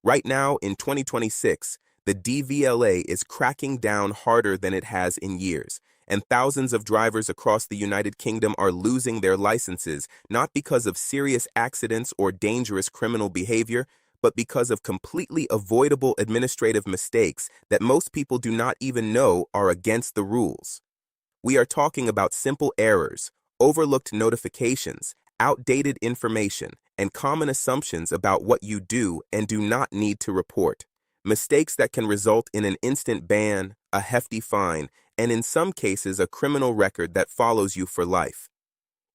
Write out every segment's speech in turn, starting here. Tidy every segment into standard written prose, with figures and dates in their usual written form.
Right now, in 2026, the DVLA is cracking down harder than it has in years, and thousands of drivers across the United Kingdom are losing their licenses not because of serious accidents or dangerous criminal behavior, but because of completely avoidable administrative mistakes that most people do not even know are against the rules. We are talking about simple errors, overlooked notifications, outdated information, and common assumptions about what you do and do not need to report. Mistakes that can result in an instant ban, a hefty fine, and in some cases a criminal record that follows you for life.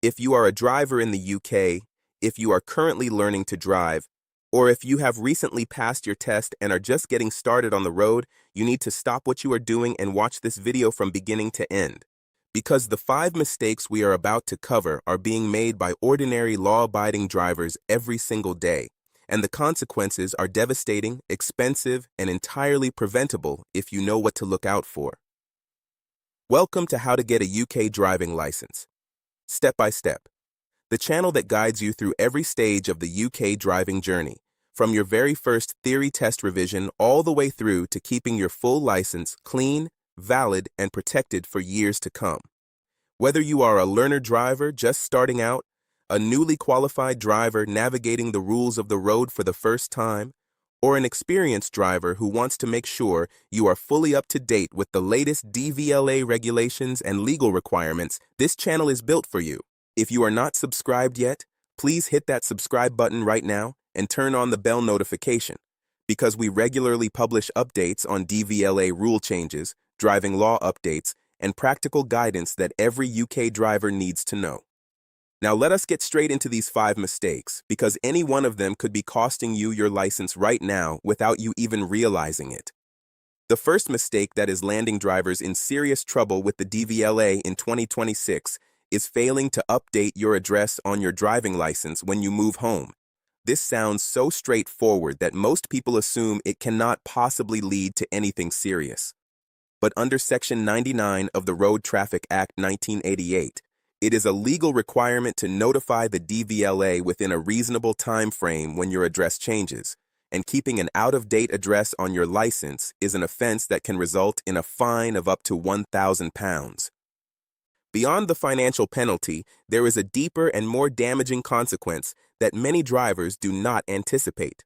If you are a driver in the UK, if you are currently learning to drive, or if you have recently passed your test and are just getting started on the road, you need to stop what you are doing and watch this video from beginning to end. Because the 5 mistakes we are about to cover are being made by ordinary law-abiding drivers every single day, and the consequences are devastating, expensive, and entirely preventable if you know what to look out for. Welcome to How to Get a UK Driving License. Step by step. The channel that guides you through every stage of the UK driving journey, from your very first theory test revision all the way through to keeping your full license clean, valid, and protected for years to come. Whether you are a learner driver just starting out, a newly qualified driver navigating the rules of the road for the first time, or an experienced driver who wants to make sure you are fully up to date with the latest DVLA regulations and legal requirements, this channel is built for you. If you are not subscribed yet, please hit that subscribe button right now and turn on the bell notification, because we regularly publish updates on DVLA rule changes, driving law updates, and practical guidance that every UK driver needs to know. Now let us get straight into these 5 mistakes, because any one of them could be costing you your license right now without you even realizing it. The first mistake that is landing drivers in serious trouble with the DVLA in 2026 is failing to update your address on your driving license when you move home. This sounds so straightforward that most people assume it cannot possibly lead to anything serious. But under Section 99 of the Road Traffic Act 1988, it is a legal requirement to notify the DVLA within a reasonable time frame when your address changes, and keeping an out-of-date address on your license is an offense that can result in a fine of up to £1,000. Beyond the financial penalty, there is a deeper and more damaging consequence that many drivers do not anticipate.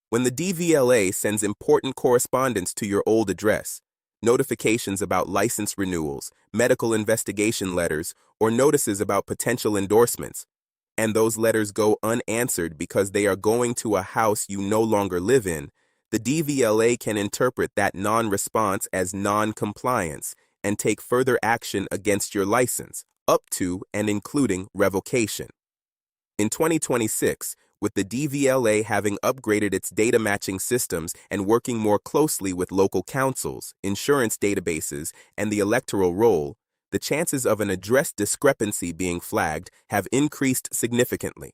When the DVLA sends important correspondence to your old address, notifications about license renewals, medical investigation letters, or notices about potential endorsements, and those letters go unanswered because they are going to a house you no longer live in, the DVLA can interpret that non-response as non-compliance and take further action against your license, up to and including revocation. In 2026, with the DVLA having upgraded its data matching systems and working more closely with local councils, insurance databases, and the electoral roll, the chances of an address discrepancy being flagged have increased significantly.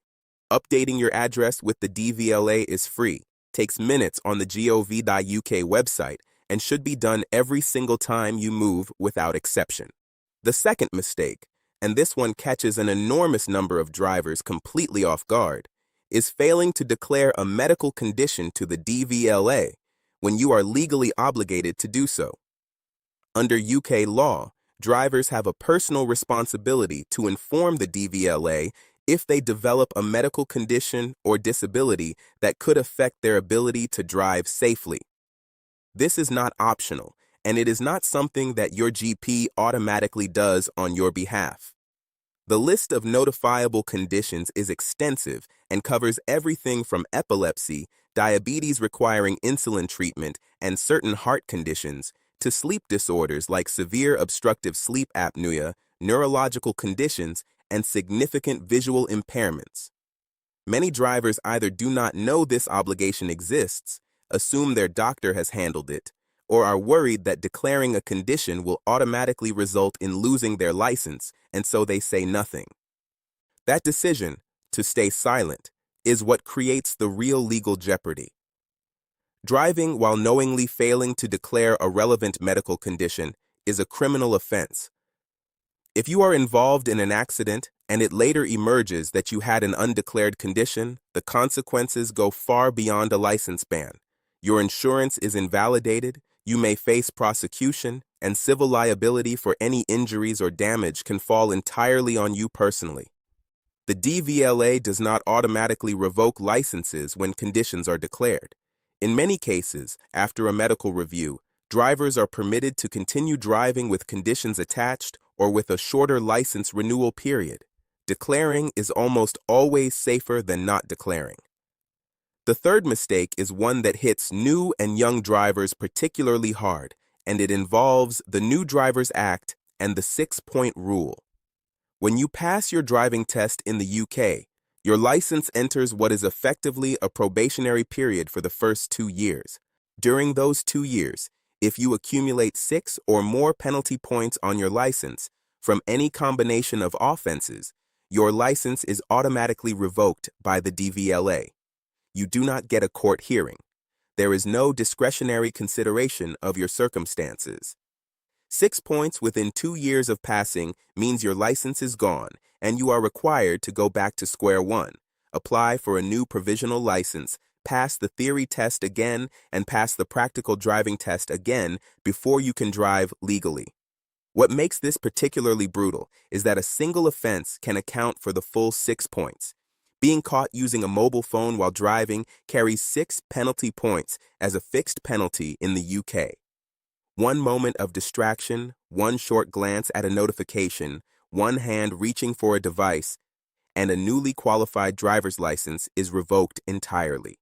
Updating your address with the DVLA is free, takes minutes on the gov.uk website, and should be done every single time you move without exception. The second mistake, and this one catches an enormous number of drivers completely off guard, is failing to declare a medical condition to the DVLA when you are legally obligated to do so. Under UK law, drivers have a personal responsibility to inform the DVLA if they develop a medical condition or disability that could affect their ability to drive safely. This is not optional, and it is not something that your GP automatically does on your behalf. The list of notifiable conditions is extensive and covers everything from epilepsy, diabetes requiring insulin treatment, and certain heart conditions, to sleep disorders like severe obstructive sleep apnea, neurological conditions, and significant visual impairments. Many drivers either do not know this obligation exists, assume their doctor has handled it, or are worried that declaring a condition will automatically result in losing their license, and so they say nothing. That decision, to stay silent, is what creates the real legal jeopardy. Driving while knowingly failing to declare a relevant medical condition is a criminal offense. If you are involved in an accident and it later emerges that you had an undeclared condition, the consequences go far beyond a license ban. Your insurance is invalidated, you may face prosecution, and civil liability for any injuries or damage can fall entirely on you personally. The DVLA does not automatically revoke licenses when conditions are declared. In many cases, after a medical review, drivers are permitted to continue driving with conditions attached or with a shorter license renewal period. Declaring is almost always safer than not declaring. The third mistake is one that hits new and young drivers particularly hard, and it involves the New Drivers Act and the 6-point rule. When you pass your driving test in the UK, your license enters what is effectively a probationary period for the first 2 years. During those 2 years, if you accumulate 6 or more penalty points on your license from any combination of offenses, your license is automatically revoked by the DVLA. You do not get a court hearing. There is no discretionary consideration of your circumstances. 6 points within 2 years of passing means your license is gone and you are required to go back to square one, apply for a new provisional license, pass the theory test again, and pass the practical driving test again before you can drive legally. What makes this particularly brutal is that a single offense can account for the full 6 points. Being caught using a mobile phone while driving carries 6 penalty points as a fixed penalty in the UK. One moment of distraction, one short glance at a notification, one hand reaching for a device, and a newly qualified driver's license is revoked entirely.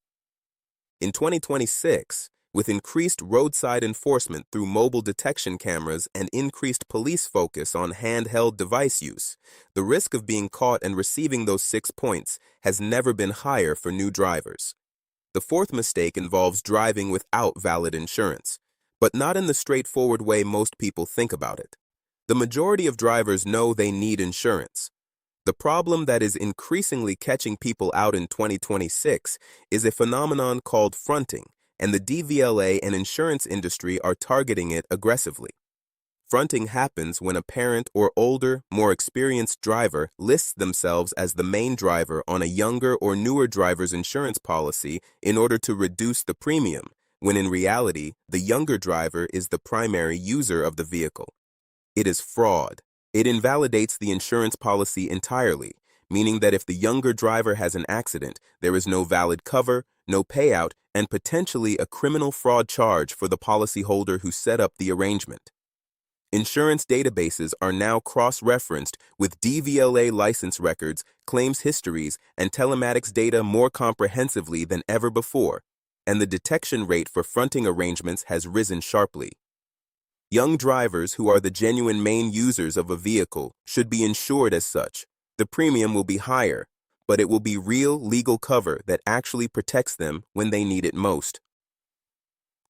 In 2026, with increased roadside enforcement through mobile detection cameras and increased police focus on handheld device use, the risk of being caught and receiving those 6 points has never been higher for new drivers. The fourth mistake involves driving without valid insurance, but not in the straightforward way most people think about it. The majority of drivers know they need insurance. The problem that is increasingly catching people out in 2026 is a phenomenon called fronting, and the DVLA and insurance industry are targeting it aggressively. Fronting happens when a parent or older, more experienced driver lists themselves as the main driver on a younger or newer driver's insurance policy in order to reduce the premium, when in reality, the younger driver is the primary user of the vehicle. It is fraud. It invalidates the insurance policy entirely, meaning that if the younger driver has an accident, there is no valid cover, no payout, and potentially a criminal fraud charge for the policyholder who set up the arrangement. Insurance databases are now cross-referenced with DVLA license records, claims histories, and telematics data more comprehensively than ever before, and the detection rate for fronting arrangements has risen sharply. Young drivers who are the genuine main users of a vehicle should be insured as such. The premium will be higher, but it will be real legal cover that actually protects them when they need it most.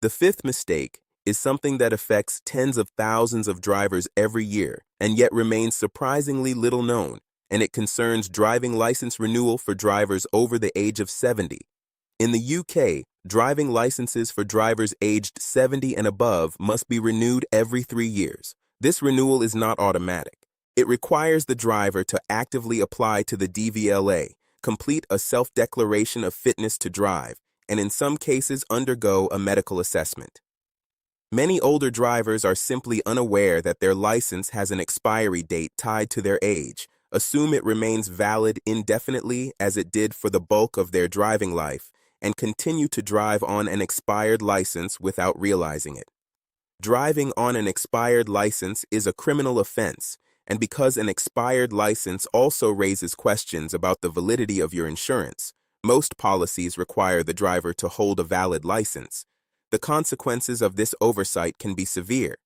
The fifth mistake is something that affects tens of thousands of drivers every year and yet remains surprisingly little known, and it concerns driving license renewal for drivers over the age of 70. In the UK, driving licenses for drivers aged 70 and above must be renewed every 3 years. This renewal is not automatic. It requires the driver to actively apply to the DVLA, complete a self-declaration of fitness to drive, and in some cases undergo a medical assessment. Many older drivers are simply unaware that their license has an expiry date tied to their age, assume it remains valid indefinitely as it did for the bulk of their driving life, and continue to drive on an expired license without realizing it. Driving on an expired license is a criminal offense, and because an expired license also raises questions about the validity of your insurance, most policies require the driver to hold a valid license. The consequences of this oversight can be severe.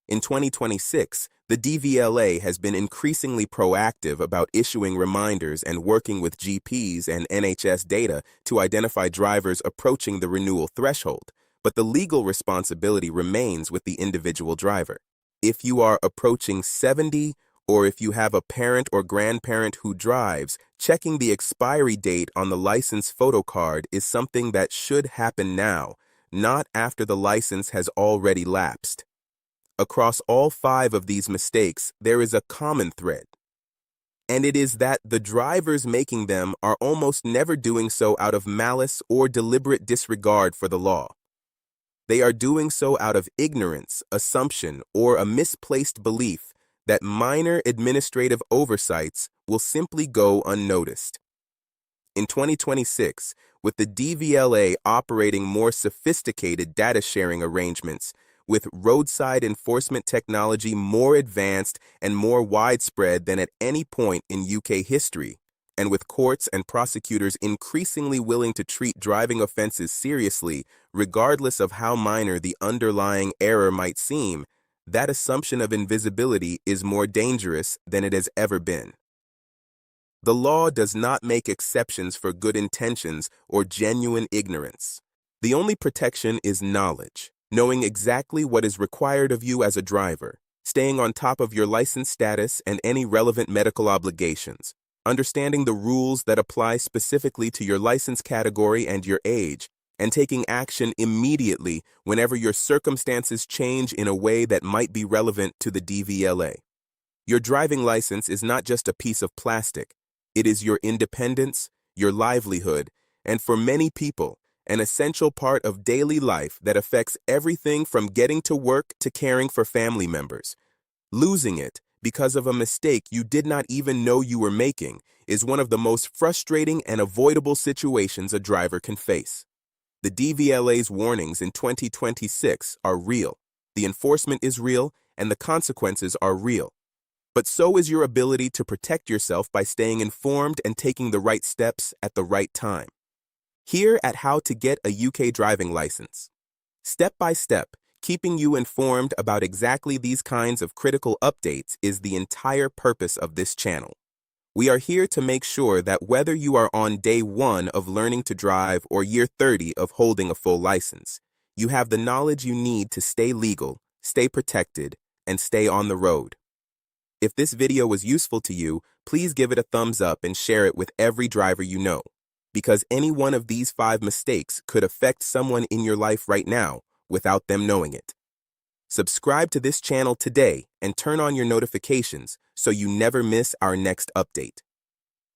In 2026, the DVLA has been increasingly proactive about issuing reminders and working with GPs and NHS data to identify drivers approaching the renewal threshold, but the legal responsibility remains with the individual driver. If you are approaching 70, or if you have a parent or grandparent who drives, checking the expiry date on the license photo card is something that should happen now, not after the license has already lapsed. Across all 5 of these mistakes, there is a common thread, and it is that the drivers making them are almost never doing so out of malice or deliberate disregard for the law. They are doing so out of ignorance, assumption, or a misplaced belief that minor administrative oversights will simply go unnoticed. In 2026, with the DVLA operating more sophisticated data sharing arrangements, with roadside enforcement technology more advanced and more widespread than at any point in UK history, and with courts and prosecutors increasingly willing to treat driving offenses seriously, regardless of how minor the underlying error might seem, that assumption of invisibility is more dangerous than it has ever been. The law does not make exceptions for good intentions or genuine ignorance. The only protection is knowledge, knowing exactly what is required of you as a driver, staying on top of your license status and any relevant medical obligations, understanding the rules that apply specifically to your license category and your age, and taking action immediately whenever your circumstances change in a way that might be relevant to the DVLA. Your driving license is not just a piece of plastic. It is your independence, your livelihood, and for many people, an essential part of daily life that affects everything from getting to work to caring for family members. Losing it because of a mistake you did not even know you were making is one of the most frustrating and avoidable situations a driver can face. The DVLA's warnings in 2026 are real, the enforcement is real, and the consequences are real. But so is your ability to protect yourself by staying informed and taking the right steps at the right time. Here at How to Get a UK Driving License. Step by step, keeping you informed about exactly these kinds of critical updates is the entire purpose of this channel. We are here to make sure that whether you are on day 1 of learning to drive or year 30 of holding a full license, you have the knowledge you need to stay legal, stay protected, and stay on the road. If this video was useful to you, please give it a thumbs up and share it with every driver you know, because any one of these 5 mistakes could affect someone in your life right now without them knowing it. Subscribe to this channel today and turn on your notifications so you never miss our next update.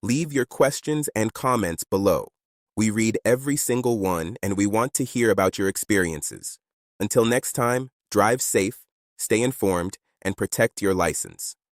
Leave your questions and comments below. We read every single one and we want to hear about your experiences. Until next time, drive safe, stay informed, and protect your license.